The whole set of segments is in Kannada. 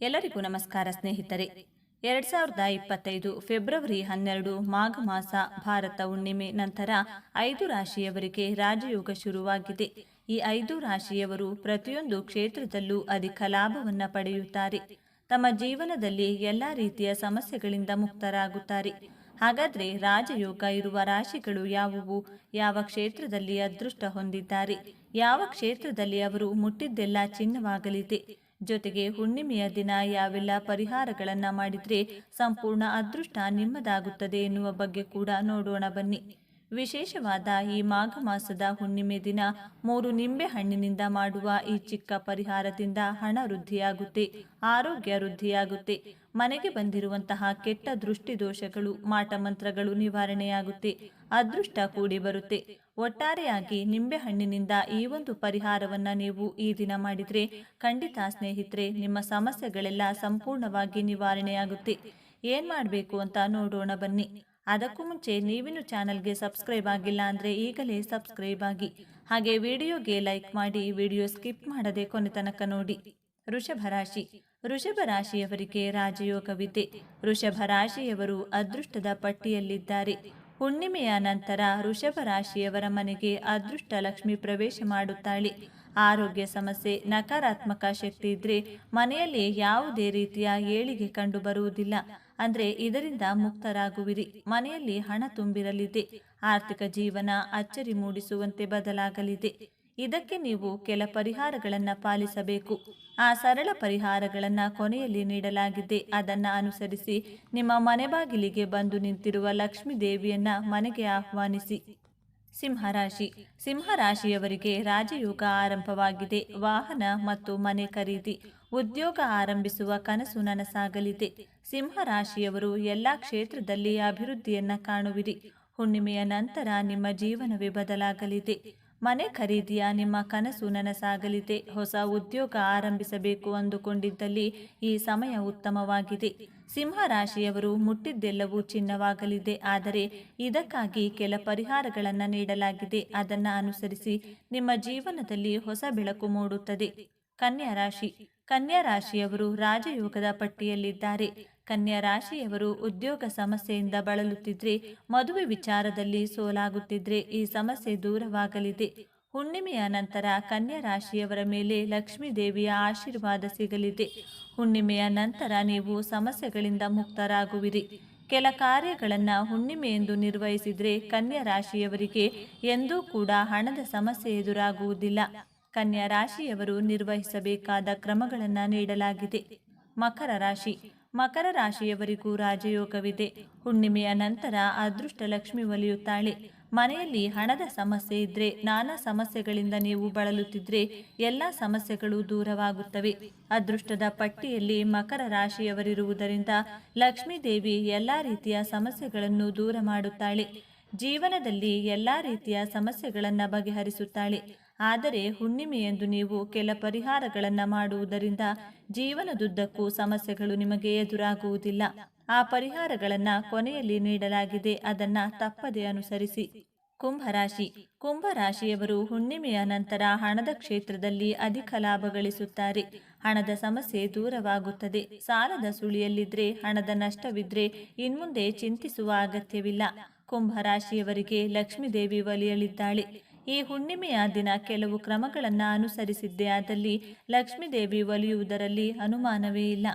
ಎಲ್ಲರಿಗೂ ನಮಸ್ಕಾರ ಸ್ನೇಹಿತರೆ. 2025 ಫೆಬ್ರವರಿ 12 ಮಾಘ ಮಾಸ ಭಾರತ ಹುಣ್ಣಿಮೆ ನಂತರ 5 ರಾಶಿಯವರಿಗೆ ರಾಜಯೋಗ ಶುರುವಾಗಿದೆ. ಈ 5 ರಾಶಿಯವರು ಪ್ರತಿಯೊಂದು ಕ್ಷೇತ್ರದಲ್ಲೂ ಅಧಿಕ ಲಾಭವನ್ನ ಪಡೆಯುತ್ತಾರೆ. ತಮ್ಮ ಜೀವನದಲ್ಲಿ ಎಲ್ಲ ರೀತಿಯ ಸಮಸ್ಯೆಗಳಿಂದ ಮುಕ್ತರಾಗುತ್ತಾರೆ. ಹಾಗಾದ್ರೆ ರಾಜಯೋಗ ಇರುವ ರಾಶಿಗಳು ಯಾವುವು? ಯಾವ ಕ್ಷೇತ್ರದಲ್ಲಿ ಅದೃಷ್ಟ ಹೊಂದಿದ್ದಾರೆ? ಯಾವ ಕ್ಷೇತ್ರದಲ್ಲಿ ಅವರು ಮುಟ್ಟಿದ್ದೆಲ್ಲ ಚಿನ್ನವಾಗಲಿದೆ? ಜೊತೆಗೆ ಹುಣ್ಣಿಮೆಯ ದಿನ ಯಾವೆಲ್ಲ ಪರಿಹಾರಗಳನ್ನ ಮಾಡಿದ್ರೆ ಸಂಪೂರ್ಣ ಅದೃಷ್ಟ ನಿಮ್ಮದಾಗುತ್ತದೆ ಎನ್ನುವ ಬಗ್ಗೆ ಕೂಡ ನೋಡೋಣ ಬನ್ನಿ. ವಿಶೇಷವಾದ ಈ ಮಾಘ ಮಾಸದ ಹುಣ್ಣಿಮೆ ದಿನ 3 ನಿಂಬೆ ಹಣ್ಣಿನಿಂದ ಮಾಡುವ ಈ ಚಿಕ್ಕ ಪರಿಹಾರದಿಂದ ಹಣ ವೃದ್ಧಿಯಾಗುತ್ತೆ, ಆರೋಗ್ಯ ವೃದ್ಧಿಯಾಗುತ್ತೆ, ಮನೆಗೆ ಬಂದಿರುವಂತಹ ಕೆಟ್ಟ ದೃಷ್ಟಿ ದೋಷಗಳು, ಮಾಟಮಂತ್ರಗಳು ನಿವಾರಣೆಯಾಗುತ್ತೆ, ಅದೃಷ್ಟ ಕೂಡಿ ಬರುತ್ತೆ. ಒಟ್ಟಾರೆಯಾಗಿ ನಿಂಬೆ ಹಣ್ಣಿನಿಂದ ಈ ಒಂದು ಪರಿಹಾರವನ್ನ ನೀವು ಈ ದಿನ ಮಾಡಿದ್ರೆ ಖಂಡಿತ ಸ್ನೇಹಿತರೆ ನಿಮ್ಮ ಸಮಸ್ಯೆಗಳೆಲ್ಲ ಸಂಪೂರ್ಣವಾಗಿ ನಿವಾರಣೆಯಾಗುತ್ತೆ. ಏನ್ ಮಾಡಬೇಕು ಅಂತ ನೋಡೋಣ ಬನ್ನಿ. ಅದಕ್ಕೂ ಮುಂಚೆ ನೀವಿನ್ನು ಚಾನಲ್ಗೆ ಸಬ್ಸ್ಕ್ರೈಬ್ ಆಗಿಲ್ಲ ಅಂದರೆ ಈಗಲೇ ಸಬ್ಸ್ಕ್ರೈಬ್ ಆಗಿ, ಹಾಗೆ ವಿಡಿಯೋಗೆ ಲೈಕ್ ಮಾಡಿ, ವಿಡಿಯೋ ಸ್ಕಿಪ್ ಮಾಡದೆ ಕೊನೆ ತನಕ ನೋಡಿ. ವೃಷಭ ರಾಶಿ. ವೃಷಭ ರಾಶಿಯವರಿಗೆ ರಾಜಯೋಗವಿದೆ. ವೃಷಭ ರಾಶಿಯವರು ಅದೃಷ್ಟದ ಪಟ್ಟಿಯಲ್ಲಿದ್ದಾರೆ. ಹುಣ್ಣಿಮೆಯ ನಂತರ ವೃಷಭ ರಾಶಿಯವರ ಮನೆಗೆ ಅದೃಷ್ಟ ಲಕ್ಷ್ಮಿ ಪ್ರವೇಶ ಮಾಡುತ್ತಾಳೆ. ಆರೋಗ್ಯ ಸಮಸ್ಯೆ, ನಕಾರಾತ್ಮಕ ಶಕ್ತಿ ಇದ್ರೆ ಮನೆಯಲ್ಲಿ ಯಾವುದೇ ರೀತಿಯ ಏಳಿಗೆ ಕಂಡು ಬರುವುದಿಲ್ಲ. ಅಂದ್ರೆ ಇದರಿಂದ ಮುಕ್ತರಾಗುವಿರಿ. ಮನೆಯಲ್ಲಿ ಹಣ ತುಂಬಿರಲಿದೆ. ಆರ್ಥಿಕ ಜೀವನ ಅಚ್ಚರಿ ಮೂಡಿಸುವಂತೆ ಬದಲಾಗಲಿದೆ. ಇದಕ್ಕೆ ನೀವು ಕೆಲ ಪರಿಹಾರಗಳನ್ನ ಪಾಲಿಸಬೇಕು. ಆ ಸರಳ ಪರಿಹಾರಗಳನ್ನ ಕೊನೆಯಲ್ಲಿ ನೀಡಲಾಗಿದೆ. ಅದನ್ನ ಅನುಸರಿಸಿ ನಿಮ್ಮ ಮನೆ ಬಾಗಿಲಿಗೆ ಬಂದು ನಿಂತಿರುವ ಲಕ್ಷ್ಮೀ ದೇವಿಯನ್ನ ಮನೆಗೆ ಆಹ್ವಾನಿಸಿ. ಸಿಂಹರಾಶಿ. ಸಿಂಹರಾಶಿಯವರಿಗೆ ರಾಜಯೋಗ ಆರಂಭವಾಗಿದೆ. ವಾಹನ ಮತ್ತು ಮನೆ ಖರೀದಿ, ಉದ್ಯೋಗ ಆರಂಭಿಸುವ ಕನಸು ನನಸಾಗಲಿದೆ. ಸಿಂಹರಾಶಿಯವರು ಎಲ್ಲ ಕ್ಷೇತ್ರದಲ್ಲಿ ಅಭಿವೃದ್ಧಿಯನ್ನ ಕಾಣುವಿರಿ. ಹುಣ್ಣಿಮೆಯ ನಂತರ ನಿಮ್ಮ ಜೀವನವೇ ಬದಲಾಗಲಿದೆ. ಮನೆ ಖರೀದಿಯ ನಿಮ್ಮ ಕನಸು ನನಸಾಗಲಿದೆ. ಹೊಸ ಉದ್ಯೋಗ ಆರಂಭಿಸಬೇಕು ಅಂದುಕೊಂಡಿದ್ದಲ್ಲಿ ಈ ಸಮಯ ಉತ್ತಮವಾಗಿದೆ. ಸಿಂಹರಾಶಿಯವರು ಮುಟ್ಟಿದ್ದೆಲ್ಲವೂ ಚಿನ್ನವಾಗಲಿದೆ. ಆದರೆ ಇದಕ್ಕಾಗಿ ಕೆಲ ಪರಿಹಾರಗಳನ್ನು ನೀಡಲಾಗಿದೆ. ಅದನ್ನು ಅನುಸರಿಸಿ ನಿಮ್ಮ ಜೀವನದಲ್ಲಿ ಹೊಸ ಬೆಳಕು ಮೂಡುತ್ತದೆ. ಕನ್ಯಾ ರಾಶಿ. ಕನ್ಯಾ ರಾಶಿಯವರು ರಾಜಯೋಗದ ಪಟ್ಟಿಯಲ್ಲಿದ್ದಾರೆ. ಕನ್ಯಾ ರಾಶಿಯವರು ಉದ್ಯೋಗ ಸಮಸ್ಯೆಯಿಂದ ಬಳಲುತ್ತಿದ್ರೆ, ಮದುವೆ ವಿಚಾರದಲ್ಲಿ ಸೋಲಾಗುತ್ತಿದ್ರೆ ಈ ಸಮಸ್ಯೆ ದೂರವಾಗಲಿದೆ. ಹುಣ್ಣಿಮೆಯ ನಂತರ ಕನ್ಯಾ ರಾಶಿಯವರ ಮೇಲೆ ಲಕ್ಷ್ಮೀ ದೇವಿಯ ಆಶೀರ್ವಾದ ಸಿಗಲಿದೆ. ಹುಣ್ಣಿಮೆಯ ನಂತರ ನೀವು ಸಮಸ್ಯೆಗಳಿಂದ ಮುಕ್ತರಾಗುವಿರಿ. ಕೆಲ ಕಾರ್ಯಗಳನ್ನು ಹುಣ್ಣಿಮೆಯೆಂದು ನಿರ್ವಹಿಸಿದ್ರೆ ಕನ್ಯಾ ರಾಶಿಯವರಿಗೆ ಎಂದೂ ಕೂಡ ಹಣದ ಸಮಸ್ಯೆ ಎದುರಾಗುವುದಿಲ್ಲ. ಕನ್ಯಾ ರಾಶಿಯವರು ನಿರ್ವಹಿಸಬೇಕಾದ ಕ್ರಮಗಳನ್ನು ನೀಡಲಾಗಿದೆ. ಮಕರ ರಾಶಿ. ಮಕರ ರಾಶಿಯವರಿಗೂ ರಾಜಯೋಗವಿದೆ. ಹುಣ್ಣಿಮೆಯ ನಂತರ ಅದೃಷ್ಟ ಲಕ್ಷ್ಮಿ ಒಲಿಯುತ್ತಾಳೆ. ಮನೆಯಲ್ಲಿ ಹಣದ ಸಮಸ್ಯೆ ಇದ್ರೆ, ನಾನಾ ಸಮಸ್ಯೆಗಳಿಂದ ನೀವು ಬಳಲುತ್ತಿದ್ರೆ ಎಲ್ಲ ಸಮಸ್ಯೆಗಳು ದೂರವಾಗುತ್ತವೆ. ಅದೃಷ್ಟದ ಪಟ್ಟಿಯಲ್ಲಿ ಮಕರ ರಾಶಿಯವರಿರುವುದರಿಂದ ಲಕ್ಷ್ಮೀ ದೇವಿ ಎಲ್ಲ ರೀತಿಯ ಸಮಸ್ಯೆಗಳನ್ನು ದೂರ ಮಾಡುತ್ತಾಳೆ. ಜೀವನದಲ್ಲಿ ಎಲ್ಲ ರೀತಿಯ ಸಮಸ್ಯೆಗಳನ್ನು ಬಗೆಹರಿಸುತ್ತಾಳೆ. ಆದರೆ ಹುಣ್ಣಿಮೆಯೆಂದು ನೀವು ಕೆಲ ಪರಿಹಾರಗಳನ್ನು ಮಾಡುವುದರಿಂದ ಜೀವನದುದ್ದಕ್ಕೂ ಸಮಸ್ಯೆಗಳು ನಿಮಗೆ ಎದುರಾಗುವುದಿಲ್ಲ. ಆ ಪರಿಹಾರಗಳನ್ನು ಕೊನೆಯಲ್ಲಿ ನೀಡಲಾಗಿದೆ. ಅದನ್ನು ತಪ್ಪದೆ ಅನುಸರಿಸಿ. ಕುಂಭರಾಶಿ. ಕುಂಭರಾಶಿಯವರು ಹುಣ್ಣಿಮೆಯ ನಂತರ ಹಣದ ಕ್ಷೇತ್ರದಲ್ಲಿ ಅಧಿಕ ಲಾಭ ಗಳಿಸುತ್ತಾರೆ. ಹಣದ ಸಮಸ್ಯೆ ದೂರವಾಗುತ್ತದೆ. ಸಾಲದ ಸುಳಿಯಲ್ಲಿದ್ರೆ, ಹಣದ ನಷ್ಟವಿದ್ರೆ ಇನ್ಮುಂದೆ ಚಿಂತಿಸುವ ಅಗತ್ಯವಿಲ್ಲ. ಕುಂಭರಾಶಿಯವರಿಗೆ ಲಕ್ಷ್ಮೀ ದೇವಿ ಒಲಿಯಲಿದ್ದಾಳೆ. ಈ ಹುಣ್ಣಿಮೆಯ ದಿನ ಕೆಲವು ಕ್ರಮಗಳನ್ನು ಅನುಸರಿಸಿದ್ದೇ ಆದಲ್ಲಿ ಲಕ್ಷ್ಮೀ ದೇವಿ ಒಲಿಯುವುದರಲ್ಲಿ ಅನುಮಾನವೇ ಇಲ್ಲ.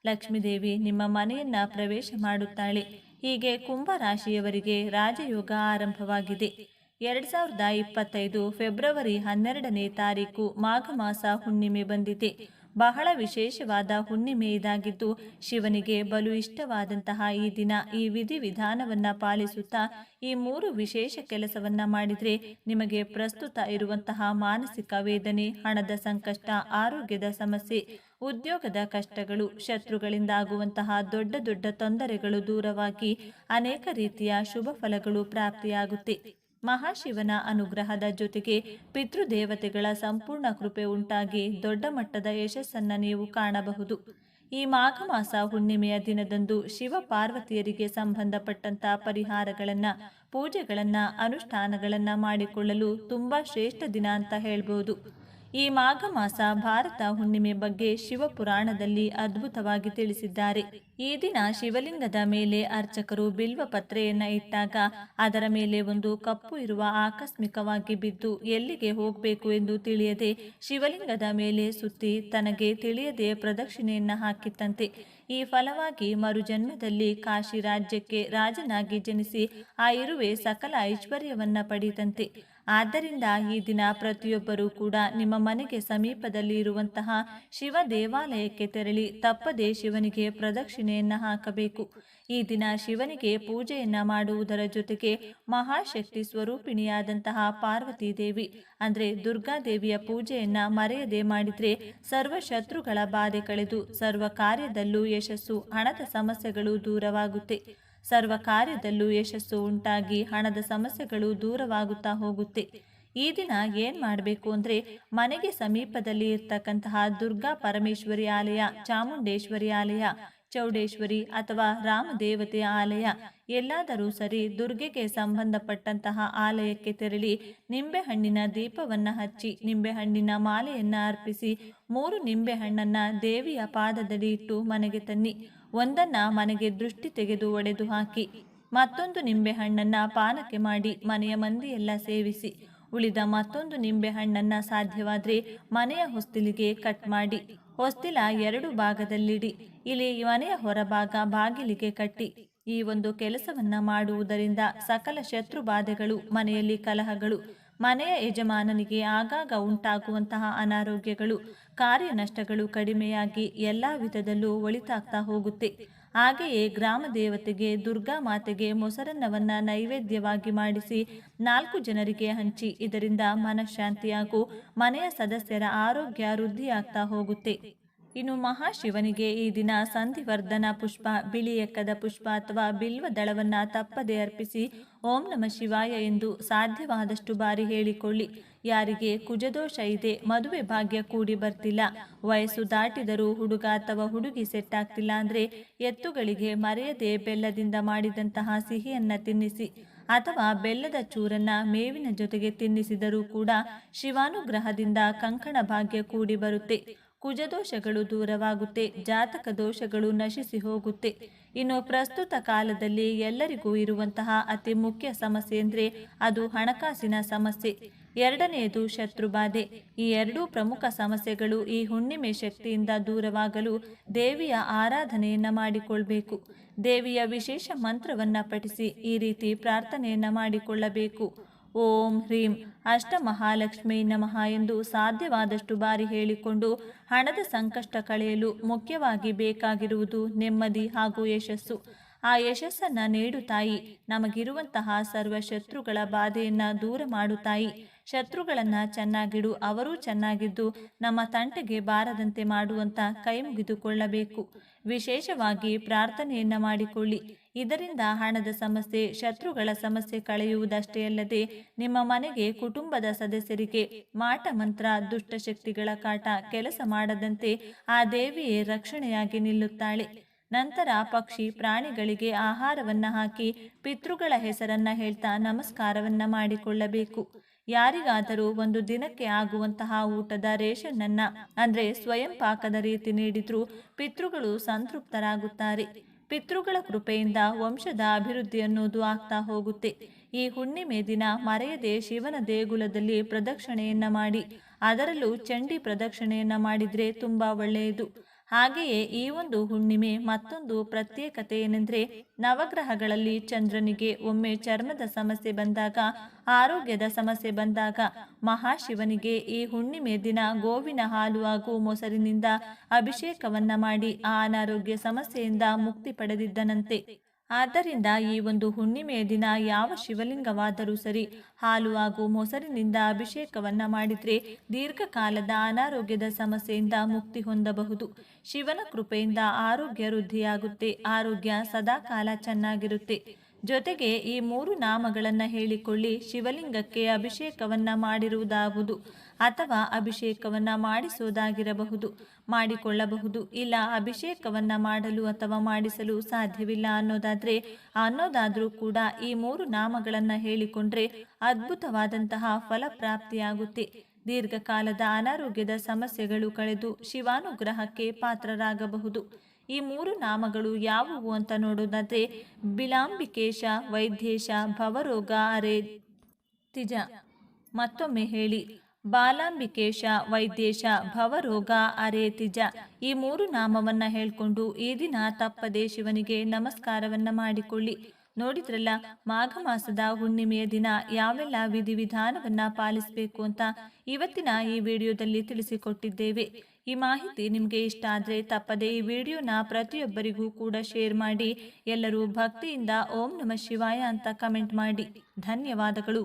ಲಕ್ಷ್ಮೀ ದೇವಿ ನಿಮ್ಮ ಮನೆಯನ್ನ ಪ್ರವೇಶ ಮಾಡುತ್ತಾಳೆ. ಹೀಗೆ ಕುಂಭರಾಶಿಯವರಿಗೆ ರಾಜಯೋಗ ಆರಂಭವಾಗಿದೆ. 2025 ಫೆಬ್ರವರಿ 12ನೇ ತಾರೀಕು ಮಾಘ ಮಾಸ ಹುಣ್ಣಿಮೆ ಬಂದಿದೆ. ಬಹಳ ವಿಶೇಷವಾದ ಹುಣ್ಣಿಮೆ ಇದಾಗಿದ್ದು ಶಿವನಿಗೆ ಬಲು ಇಷ್ಟವಾದಂತಹ ಈ ದಿನ ಈ ವಿಧಿವಿಧಾನವನ್ನ ಪಾಲಿಸುತ್ತಾ ಈ 3 ವಿಶೇಷ ಕೆಲಸವನ್ನ ಮಾಡಿದ್ರೆ ನಿಮಗೆ ಪ್ರಸ್ತುತ ಇರುವಂತಹ ಮಾನಸಿಕ ವೇದನೆ, ಹಣದ ಸಂಕಷ್ಟ, ಆರೋಗ್ಯದ ಸಮಸ್ಯೆ, ಉದ್ಯೋಗದ ಕಷ್ಟಗಳು, ಶತ್ರುಗಳಿಂದ ಆಗುವಂತಹ ದೊಡ್ಡ ದೊಡ್ಡ ತೊಂದರೆಗಳು ದೂರವಾಗಿ ಅನೇಕ ರೀತಿಯ ಶುಭ ಫಲಗಳು ಪ್ರಾಪ್ತಿಯಾಗುತ್ತೆ. ಮಹಾಶಿವನ ಅನುಗ್ರಹದ ಜೊತೆಗೆ ಪಿತೃದೇವತೆಗಳ ಸಂಪೂರ್ಣ ಕೃಪೆ ಉಂಟಾಗಿ ದೊಡ್ಡ ಮಟ್ಟದ ಯಶಸ್ಸನ್ನು ನೀವು ಕಾಣಬಹುದು. ಈ ಮಾಘ ಮಾಸ ಹುಣ್ಣಿಮೆಯ ದಿನದಂದು ಶಿವ ಪಾರ್ವತಿಯರಿಗೆ ಸಂಬಂಧಪಟ್ಟಂತ ಪರಿಹಾರಗಳನ್ನು, ಪೂಜೆಗಳನ್ನು, ಅನುಷ್ಠಾನಗಳನ್ನು ಮಾಡಿಕೊಳ್ಳಲು ತುಂಬಾ ಶ್ರೇಷ್ಠ ದಿನ ಅಂತ ಹೇಳ್ಬೋದು. ಈ ಮಾಘ ಮಾಸ ಭಾರತ ಹುಣ್ಣಿಮೆ ಬಗ್ಗೆ ಶಿವಪುರಾಣದಲ್ಲಿ ಅದ್ಭುತವಾಗಿ ತಿಳಿಸಿದ್ದಾರೆ. ಈ ದಿನ ಶಿವಲಿಂಗದ ಮೇಲೆ ಅರ್ಚಕರು ಬಿಲ್ವ ಪತ್ರೆಯನ್ನ ಇಟ್ಟಾಗ ಅದರ ಮೇಲೆ ಒಂದು ಕಪ್ಪು ಇರುವ ಆಕಸ್ಮಿಕವಾಗಿ ಬಿದ್ದು ಎಲ್ಲಿಗೆ ಹೋಗಬೇಕು ಎಂದು ತಿಳಿಯದೆ ಶಿವಲಿಂಗದ ಮೇಲೆ ಸುತ್ತಿ ತನಗೆ ತಿಳಿಯದೆ ಪ್ರದಕ್ಷಿಣೆಯನ್ನ ಹಾಕಿತ್ತಂತೆ. ಈ ಫಲವಾಗಿ ಮರುಜನ್ಮದಲ್ಲಿ ಕಾಶಿ ರಾಜ್ಯಕ್ಕೆ ರಾಜನಾಗಿ ಜನಿಸಿ ಆ ಇರುವೆ ಸಕಲ ಐಶ್ವರ್ಯವನ್ನ ಪಡೆದಂತೆ. ಆದ್ದರಿಂದ ಈ ದಿನ ಪ್ರತಿಯೊಬ್ಬರೂ ಕೂಡ ನಿಮ್ಮ ಮನೆಗೆ ಸಮೀಪದಲ್ಲಿ ಇರುವಂತಹ ಶಿವ ದೇವಾಲಯಕ್ಕೆ ತೆರಳಿ ತಪ್ಪದೆ ಶಿವನಿಗೆ ಪ್ರದಕ್ಷಿಣೆಯನ್ನ ಹಾಕಬೇಕು. ಈ ದಿನ ಶಿವನಿಗೆ ಪೂಜೆಯನ್ನ ಮಾಡುವುದರ ಜೊತೆಗೆ ಮಹಾಶಕ್ತಿ ಸ್ವರೂಪಿಣಿಯಾದಂತಹ ಪಾರ್ವತಿ ದೇವಿ ಅಂದ್ರೆ ದುರ್ಗಾದೇವಿಯ ಪೂಜೆಯನ್ನ ಮರೆಯದೆ ಮಾಡಿದ್ರೆ ಸರ್ವ ಶತ್ರುಗಳ ಬಾಧೆ ಕಳೆದು ಸರ್ವ ಕಾರ್ಯದಲ್ಲೂ ಯಶಸ್ಸು, ಹಣದ ಸಮಸ್ಯೆಗಳು ದೂರವಾಗುತ್ತೆ. ಸರ್ವ ಕಾರ್ಯದಲ್ಲೂ ಯಶಸ್ಸು ಉಂಟಾಗಿ ಹಣದ ಸಮಸ್ಯೆಗಳು ದೂರವಾಗುತ್ತಾ ಹೋಗುತ್ತೆ. ಈ ದಿನ ಏನ್ ಮಾಡಬೇಕು ಅಂದ್ರೆ ಮನೆಗೆ ಸಮೀಪದಲ್ಲಿ ಇರ್ತಕ್ಕಂತಹ ದುರ್ಗಾ ಪರಮೇಶ್ವರಿ ಆಲಯ, ಚಾಮುಂಡೇಶ್ವರಿ ಆಲಯ, ಚೌಡೇಶ್ವರಿ ಅಥವಾ ರಾಮದೇವತೆಯ ಆಲಯ ಎಲ್ಲಾದರೂ ಸರಿ ದುರ್ಗೆಗೆ ಸಂಬಂಧಪಟ್ಟಂತಹ ಆಲಯಕ್ಕೆ ತೆರಳಿ ನಿಂಬೆಹಣ್ಣಿನ ದೀಪವನ್ನ ಹಚ್ಚಿ ನಿಂಬೆಹಣ್ಣಿನ ಮಾಲೆಯನ್ನ ಅರ್ಪಿಸಿ 3 ನಿಂಬೆಹಣ್ಣನ್ನ ದೇವಿಯ ಪಾದದಲ್ಲಿ ಇಟ್ಟು ಮನೆಗೆ ತನ್ನಿ. ಒಂದನ್ನ ಮನೆಗೆ ದೃಷ್ಟಿ ತೆಗೆದು ಒಡೆದು ಹಾಕಿ, ಮತ್ತೊಂದು ನಿಂಬೆಹಣ್ಣನ್ನ ಪಾನಕ್ಕೆ ಮಾಡಿ ಮನೆಯ ಮಂದಿಯೆಲ್ಲ ಸೇವಿಸಿ, ಉಳಿದ ಮತ್ತೊಂದು ನಿಂಬೆಹಣ್ಣನ್ನ ಸಾಧ್ಯವಾದ್ರೆ ಮನೆಯ ಹೊಸ್ತಿಲಿಗೆ ಕಟ್ ಮಾಡಿ ಹೊಸ್ತಿಲ 2 ಭಾಗದಲ್ಲಿಡಿ. ಇಲ್ಲಿ ಮನೆಯ ಹೊರಭಾಗ ಬಾಗಿಲಿಗೆ ಕಟ್ಟಿ. ಈ ಒಂದು ಕೆಲಸವನ್ನ ಮಾಡುವುದರಿಂದ ಸಕಲ ಶತ್ರು ಬಾಧೆಗಳು, ಮನೆಯಲ್ಲಿ ಕಲಹಗಳು, ಮನೆಯ ಯಜಮಾನನಿಗೆ ಆಗಾಗ ಉಂಟಾಗುವಂತಹ ಅನಾರೋಗ್ಯಗಳು, ಕಾರ್ಯ ನಷ್ಟಗಳು ಕಡಿಮೆಯಾಗಿ ಎಲ್ಲಾ ವಿಧದಲ್ಲೂ ಒಳಿತಾಗ್ತಾ ಹೋಗುತ್ತೆ. ಹಾಗೆಯೇ ಗ್ರಾಮ ದೇವತೆಗೆ ದುರ್ಗಾ ಮಾತೆಗೆ ಮೊಸರನ್ನವನ್ನ ನೈವೇದ್ಯವಾಗಿ ಮಾಡಿಸಿ 4 ಜನರಿಗೆ ಹಂಚಿ. ಇದರಿಂದ ಮನಃಶಾಂತಿ ಹಾಗೂ ಮನೆಯ ಸದಸ್ಯರ ಆರೋಗ್ಯ ವೃದ್ಧಿಯಾಗ್ತಾ ಹೋಗುತ್ತೆ. ಇನ್ನು ಮಹಾಶಿವನಿಗೆ ಈ ದಿನ ಸಂಧಿವರ್ಧನ ಪುಷ್ಪ, ಬಿಳಿ ಎಕ್ಕದ ಪುಷ್ಪ ಅಥವಾ ಬಿಲ್ವ ದಳವನ್ನ ತಪ್ಪದೆ ಅರ್ಪಿಸಿ ಓಂ ನಮಃ ಶಿವಾಯ ಎಂದು ಸಾಧ್ಯವಾದಷ್ಟು ಬಾರಿ ಹೇಳಿಕೊಳ್ಳಿ. ಯಾರಿಗೆ ಕುಜದೋಷ ಇದೆ, ಮದುವೆ ಭಾಗ್ಯ ಕೂಡಿ ಬರ್ತಿಲ್ಲ, ವಯಸ್ಸು ದಾಟಿದರೂ ಹುಡುಗ ಅಥವಾ ಹುಡುಗಿ ಸೆಟ್ ಆಗ್ತಿಲ್ಲ ಅಂದ್ರೆ ಎತ್ತುಗಳಿಗೆ ಮರೆಯದೆ ಬೆಲ್ಲದಿಂದ ಮಾಡಿದಂತಹ ಸಿಹಿಯನ್ನ ತಿನ್ನಿಸಿ ಅಥವಾ ಬೆಲ್ಲದ ಚೂರನ್ನ ಮೇವಿನ ಜೊತೆಗೆ ತಿನ್ನಿಸಿದರೂ ಕೂಡ ಶಿವಾನುಗ್ರಹದಿಂದ ಕಂಕಣ ಭಾಗ್ಯ ಕೂಡಿ ಬರುತ್ತೆ. ಕುಜದೋಷಗಳು ದೂರವಾಗುತ್ತೆ, ಜಾತಕ ದೋಷಗಳು ನಶಿಸಿ ಹೋಗುತ್ತೆ. ಇನ್ನು ಪ್ರಸ್ತುತ ಕಾಲದಲ್ಲಿ ಎಲ್ಲರಿಗೂ ಇರುವಂತಹ ಅತಿ ಮುಖ್ಯ ಸಮಸ್ಯೆ ಅಂದ್ರೆ ಅದು ಹಣಕಾಸಿನ ಸಮಸ್ಯೆ. ಎರಡನೆಯದು ಶತ್ರುಬಾಧೆ. ಈ 2 ಪ್ರಮುಖ ಸಮಸ್ಯೆಗಳು ಈ ಹುಣ್ಣಿಮೆ ಶಕ್ತಿಯಿಂದ ದೂರವಾಗಲು ದೇವಿಯ ಆರಾಧನೆಯನ್ನ ಮಾಡಿಕೊಳ್ಬೇಕು. ದೇವಿಯ ವಿಶೇಷ ಮಂತ್ರವನ್ನ ಪಠಿಸಿ ಈ ರೀತಿ ಪ್ರಾರ್ಥನೆಯನ್ನ ಮಾಡಿಕೊಳ್ಳಬೇಕು. ಓಂ ಹ್ರೀಂ ಅಷ್ಟಮಹಾಲಕ್ಷ್ಮೀ ನಮಃ ಎಂದು ಸಾಧ್ಯವಾದಷ್ಟು ಬಾರಿ ಹೇಳಿಕೊಂಡು ಹಣದ ಸಂಕಷ್ಟ ಕಳೆಯಲು ಮುಖ್ಯವಾಗಿ ಬೇಕಾಗಿರುವುದು ನೆಮ್ಮದಿ ಹಾಗೂ ಯಶಸ್ಸು. ಆ ಯಶಸ್ಸನ್ನ ನೀಡು ತಾಯಿ, ನಮಗಿರುವಂತಹ ಸರ್ವ ಶತ್ರುಗಳ ಬಾಧೆಯನ್ನ ದೂರ ಮಾಡು ತಾಯಿ, ಶತ್ರುಗಳನ್ನ ಚೆನ್ನಾಗಿಡು, ಅವರೂ ಚೆನ್ನಾಗಿದ್ದು ನಮ್ಮ ತಂಟೆಗೆ ಬಾರದಂತೆ ಮಾಡುವಂತ ಕೈ ಮುಗಿದುಕೊಳ್ಳಬೇಕು. ವಿಶೇಷವಾಗಿ ಪ್ರಾರ್ಥನೆಯನ್ನ ಮಾಡಿಕೊಳ್ಳಿ. ಇದರಿಂದ ಹಣದ ಸಮಸ್ಯೆ, ಶತ್ರುಗಳ ಸಮಸ್ಯೆ ಕಳೆಯುವುದಷ್ಟೇ ಅಲ್ಲದೆ ನಿಮ್ಮ ಮನೆಗೆ, ಕುಟುಂಬದ ಸದಸ್ಯರಿಗೆ ಮಾಟ ಮಂತ್ರ, ದುಷ್ಟಶಕ್ತಿಗಳ ಕಾಟ ಕೆಲಸ ಮಾಡದಂತೆ ಆ ದೇವಿಯೇ ರಕ್ಷಣೆಯಾಗಿ ನಿಲ್ಲುತ್ತಾಳೆ. ನಂತರ ಪಕ್ಷಿ ಪ್ರಾಣಿಗಳಿಗೆ ಆಹಾರವನ್ನ ಹಾಕಿ ಪಿತೃಗಳ ಹೆಸರನ್ನ ಹೇಳ್ತಾ ನಮಸ್ಕಾರವನ್ನ ಮಾಡಿಕೊಳ್ಳಬೇಕು. ಯಾರಿಗಾದರೂ ಒಂದು ದಿನಕ್ಕೆ ಆಗುವಂತಹ ಊಟದ ರೇಷನ್ನನ್ನ ಅಂದ್ರೆ ಸ್ವಯಂ ಪಾಕದ ರೀತಿ ನೀಡಿದ್ರೂ ಪಿತೃಗಳು ಸಂತೃಪ್ತರಾಗುತ್ತಾರೆ. ಪಿತೃಗಳ ಕೃಪೆಯಿಂದ ವಂಶದ ಅಭಿವೃದ್ಧಿ ಅನ್ನೋದು ಆಗ್ತಾ ಹೋಗುತ್ತೆ. ಈ ಹುಣ್ಣಿಮೆ ದಿನ ಮರೆಯದೆ ಶಿವನ ದೇಗುಲದಲ್ಲಿ ಪ್ರದಕ್ಷಿಣೆಯನ್ನ ಮಾಡಿ, ಅದರಲ್ಲೂ ಚಂಡಿ ಪ್ರದಕ್ಷಿಣೆಯನ್ನ ಮಾಡಿದ್ರೆ ತುಂಬಾ ಒಳ್ಳೆಯದು. ಹಾಗೆಯೇ ಈ ಒಂದು ಹುಣ್ಣಿಮೆ ಮತ್ತೊಂದು ಪ್ರತ್ಯೇಕತೆ ಏನೆಂದ್ರೆ ನವಗ್ರಹಗಳಲ್ಲಿ ಚಂದ್ರನಿಗೆ ಒಮ್ಮೆ ಚರ್ಮದ ಸಮಸ್ಯೆ ಬಂದಾಗ, ಆರೋಗ್ಯದ ಸಮಸ್ಯೆ ಬಂದಾಗ ಮಹಾಶಿವನಿಗೆ ಈ ಹುಣ್ಣಿಮೆ ದಿನ ಗೋವಿನ ಹಾಲು ಹಾಗೂ ಮೊಸರಿನಿಂದ ಅಭಿಷೇಕವನ್ನ ಮಾಡಿ ಆ ಅನಾರೋಗ್ಯ ಸಮಸ್ಯೆಯಿಂದ ಮುಕ್ತಿ ಪಡೆದಿದ್ದನಂತೆ. ಆದ್ದರಿಂದ ಈ ಒಂದು ಹುಣ್ಣಿಮೆಯ ದಿನ ಯಾವ ಶಿವಲಿಂಗವಾದರೂ ಸರಿ ಹಾಲು ಹಾಗೂ ಮೊಸರಿನಿಂದ ಅಭಿಷೇಕವನ್ನ ಮಾಡಿದ್ರೆ ದೀರ್ಘಕಾಲದ ಅನಾರೋಗ್ಯದ ಸಮಸ್ಯೆಯಿಂದ ಮುಕ್ತಿ ಹೊಂದಬಹುದು. ಶಿವನ ಕೃಪೆಯಿಂದ ಆರೋಗ್ಯ ವೃದ್ಧಿಯಾಗುತ್ತೆ, ಆರೋಗ್ಯ ಸದಾಕಾಲ ಚೆನ್ನಾಗಿರುತ್ತೆ. ಜೊತೆಗೆ ಈ 3 ನಾಮಗಳನ್ನ ಹೇಳಿಕೊಳ್ಳಿ ಶಿವಲಿಂಗಕ್ಕೆ ಅಭಿಷೇಕವನ್ನ ಮಾಡಿರುವುದಾಗುವುದು ಅಥವಾ ಅಭಿಷೇಕವನ್ನ ಮಾಡಿಸೋದಾಗಿರಬಹುದು, ಮಾಡಿಕೊಳ್ಳಬಹುದು. ಇಲ್ಲ ಅಭಿಷೇಕವನ್ನ ಮಾಡಲು ಅಥವಾ ಮಾಡಿಸಲು ಸಾಧ್ಯವಿಲ್ಲ ಅನ್ನೋದಾದ್ರೂ ಕೂಡ ಈ 3 ನಾಮಗಳನ್ನ ಹೇಳಿಕೊಂಡ್ರೆ ಅದ್ಭುತವಾದಂತಹ ಫಲಪ್ರಾಪ್ತಿಯಾಗುತ್ತೆ. ದೀರ್ಘಕಾಲದ ಅನಾರೋಗ್ಯದ ಸಮಸ್ಯೆಗಳು ಕಳೆದು ಶಿವಾನುಗ್ರಹಕ್ಕೆ ಪಾತ್ರರಾಗಬಹುದು. ಈ 3 ನಾಮಗಳು ಯಾವುವು ಅಂತ ನೋಡೋದಾದ್ರೆ ಬಿಲಾಂಬಿಕೇಶ, ವೈದ್ಯೇಶ, ಭವರೋಗ ಹರೇ ತಿಜ. ಮತ್ತೊಮ್ಮೆ ಹೇಳಿ, ಬಾಲಾಂಬಿಕೇಶ, ವೈದ್ಯೇಶ, ಭವರೋಗ ಹರೇ ತಿಜ. ಈ 3 ನಾಮವನ್ನ ಹೇಳ್ಕೊಂಡು ಈ ದಿನ ತಪ್ಪದೆ ಶಿವನಿಗೆ ನಮಸ್ಕಾರವನ್ನ ಮಾಡಿಕೊಳ್ಳಿ. ನೋಡಿದ್ರಲ್ಲ, ಮಾಘ ಮಾಸದ ಹುಣ್ಣಿಮೆಯ ದಿನ ಯಾವೆಲ್ಲ ವಿಧಿವಿಧಾನವನ್ನ ಪಾಲಿಸಬೇಕು ಅಂತ ಇವತ್ತಿನ ಈ ವಿಡಿಯೋದಲ್ಲಿ ತಿಳಿಸಿಕೊಟ್ಟಿದ್ದೇವೆ. ಈ ಮಾಹಿತಿ ನಿಮಗೆ ಇಷ್ಟ ಆದರೆ ತಪ್ಪದೆ ಈ ವಿಡಿಯೋನ ಪ್ರತಿಯೊಬ್ಬರಿಗೂ ಕೂಡ ಶೇರ್ ಮಾಡಿ. ಎಲ್ಲರೂ ಭಕ್ತಿಯಿಂದ ಓಂ ನಮಃ ಶಿವಾಯ ಅಂತ ಕಮೆಂಟ್ ಮಾಡಿ. ಧನ್ಯವಾದಗಳು.